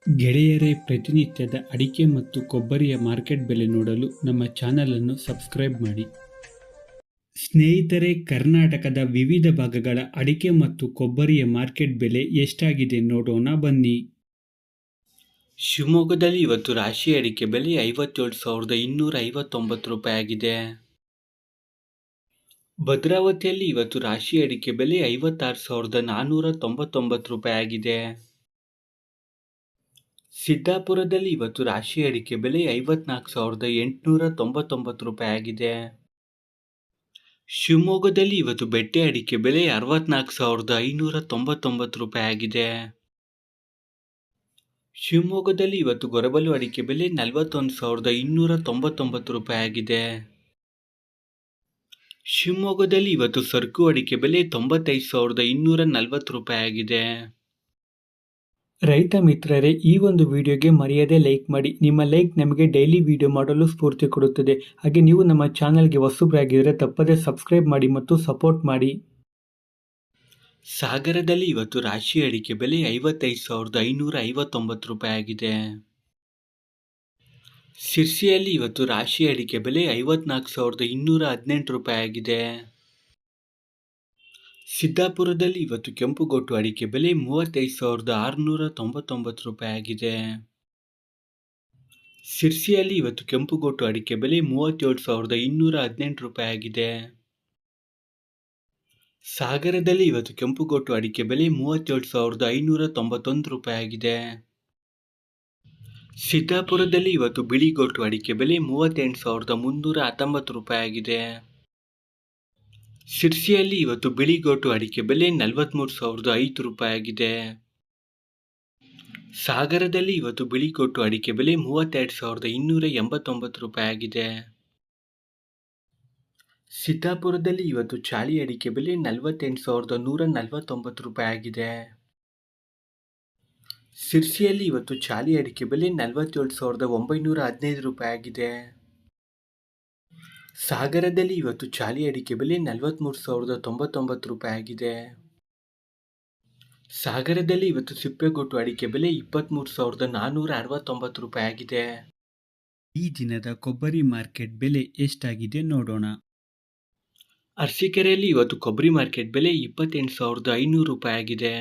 ಗೆಳೆಯರೇ, ಪ್ರತಿನಿತ್ಯದ ಅಡಿಕೆ ಮತ್ತು ಕೊಬ್ಬರಿಯ ಮಾರ್ಕೆಟ್ ಬೆಲೆ ನೋಡಲು ನಮ್ಮ ಚಾನಲನ್ನು ಸಬ್ಸ್ಕ್ರೈಬ್ ಮಾಡಿ. ಸ್ನೇಹಿತರೆ, ಕರ್ನಾಟಕದ ವಿವಿಧ ಭಾಗಗಳ ಅಡಿಕೆ ಮತ್ತು ಕೊಬ್ಬರಿಯ ಮಾರ್ಕೆಟ್ ಬೆಲೆ ಎಷ್ಟಾಗಿದೆ ನೋಡೋಣ ಬನ್ನಿ. ಶಿವಮೊಗ್ಗದಲ್ಲಿ ಇವತ್ತು ರಾಶಿ ಅಡಿಕೆ ಬೆಲೆ 57,259 ರೂಪಾಯಿ ಆಗಿದೆ. ಭದ್ರಾವತಿಯಲ್ಲಿ ಇವತ್ತು ರಾಶಿ ಅಡಿಕೆ ಬೆಲೆ 56,499 ರೂಪಾಯಿ ಆಗಿದೆ. ಸಿದ್ದಾಪುರದಲ್ಲಿ ಇವತ್ತು ರಾಶಿ ಅಡಿಕೆ ಬೆಲೆ 54,899 ರೂಪಾಯಿ ಆಗಿದೆ. ಶಿವಮೊಗ್ಗದಲ್ಲಿ ಇವತ್ತು ಬೆಟ್ಟೆ ಅಡಿಕೆ ಬೆಲೆ 64,599 ರೂಪಾಯಿ ಆಗಿದೆ. ಶಿವಮೊಗ್ಗದಲ್ಲಿ ಇವತ್ತು ಗೊರಬಲು ಅಡಿಕೆ ಬೆಲೆ 41,299 ರೂಪಾಯಿ ಆಗಿದೆ. ಶಿವಮೊಗ್ಗದಲ್ಲಿ ಇವತ್ತು ಸರ್ಕು ಅಡಿಕೆ ಬೆಲೆ 95,240 ರೂಪಾಯಿ ಆಗಿದೆ. ರೈತ ಮಿತ್ರರೇ, ಈ ಒಂದು ವಿಡಿಯೋಗೆ ಮರೆಯದೆ ಲೈಕ್ ಮಾಡಿ. ನಿಮ್ಮ ಲೈಕ್ ನಮಗೆ ಡೈಲಿ ವಿಡಿಯೋ ಮಾಡಲು ಸ್ಫೂರ್ತಿ ಕೊಡುತ್ತದೆ. ಹಾಗೆ ನೀವು ನಮ್ಮ ಚಾನಲ್ಗೆ ಹೊಸಬರಾಗಿದ್ದರೆ ತಪ್ಪದೆ ಸಬ್ಸ್ಕ್ರೈಬ್ ಮಾಡಿ ಮತ್ತು ಸಪೋರ್ಟ್ ಮಾಡಿ. ಸಾಗರದಲ್ಲಿ ಇವತ್ತು ರಾಶಿ ಅಡಿಕೆ ಬೆಲೆ 55,559 ರೂಪಾಯಿ ಆಗಿದೆ. ಸಿರ್ಸಿಯಲ್ಲಿ ಇವತ್ತು ರಾಶಿ ಅಡಿಕೆ ಬೆಲೆ 54,218 ರೂಪಾಯಿ ಆಗಿದೆ. ಸಿದ್ದಾಪುರದಲ್ಲಿ ಇವತ್ತು ಕೆಂಪುಗೊಟ್ಟು ಅಡಿಕೆ ಬೆಲೆ 35,699 ರೂಪಾಯಿ ಆಗಿದೆ. ಸಿರ್ಸಿಯಲ್ಲಿ ಇವತ್ತು ಕೆಂಪುಗೊಟ್ಟು ಅಡಿಕೆ ಬೆಲೆ 37,218 ರೂಪಾಯಿ ಆಗಿದೆ. ಸಾಗರದಲ್ಲಿ ಇವತ್ತು ಕೆಂಪುಗೊಟ್ಟು ಅಡಿಕೆ ಬೆಲೆ 37,591 ರೂಪಾಯಿ ಆಗಿದೆ. ಸಿದ್ದಾಪುರದಲ್ಲಿ ಇವತ್ತು ಬಿಳಿಗೊಟ್ಟು ಅಡಿಕೆ ಬೆಲೆ 38,319 ರೂಪಾಯಿ ಆಗಿದೆ. ಸಿರ್ಸಿಯಲ್ಲಿ ಇವತ್ತು ಬಿಳಿಗೊಟ್ಟು ಅಡಿಕೆ ಬೆಲೆ 43,005 ರೂಪಾಯಿ ಆಗಿದೆ. ಸಾಗರದಲ್ಲಿ ಇವತ್ತು ಬಿಳಿಗೊಟ್ಟು ಅಡಿಕೆ ಬೆಲೆ 32,289 ರೂಪಾಯಿ ಆಗಿದೆ. ಸಿದ್ದಾಪುರದಲ್ಲಿ ಇವತ್ತು ಚಾಳಿ ಅಡಿಕೆ ಬೆಲೆ 48,149 ರೂಪಾಯಿ ಆಗಿದೆ. ಸಿರ್ಸಿಯಲ್ಲಿ ಇವತ್ತು ಚಾಳಿ ಅಡಿಕೆ ಬೆಲೆ 47,915 ರೂಪಾಯಿ ಆಗಿದೆ. ಸಾಗರದಲ್ಲಿ ಇವತ್ತು ಚಾಳಿ ಅಡಿಕೆ ಬೆಲೆ 43,099 ರೂಪಾಯಿ ಆಗಿದೆ. ಸಾಗರದಲ್ಲಿ ಇವತ್ತು ಸಿಪ್ಪೆಗೊಟ್ಟು ಅಡಿಕೆ ಬೆಲೆ 23,469 ರೂಪಾಯಿ ಆಗಿದೆ. ಈ ದಿನದ ಕೊಬ್ಬರಿ ಮಾರ್ಕೆಟ್ ಬೆಲೆ ಎಷ್ಟಾಗಿದೆ ನೋಡೋಣ. ಅರಸೀಕೆರೆಯಲ್ಲಿ ಇವತ್ತು ಕೊಬ್ಬರಿ ಮಾರ್ಕೆಟ್ ಬೆಲೆ 28,500 ರೂಪಾಯಿ ಆಗಿದೆ.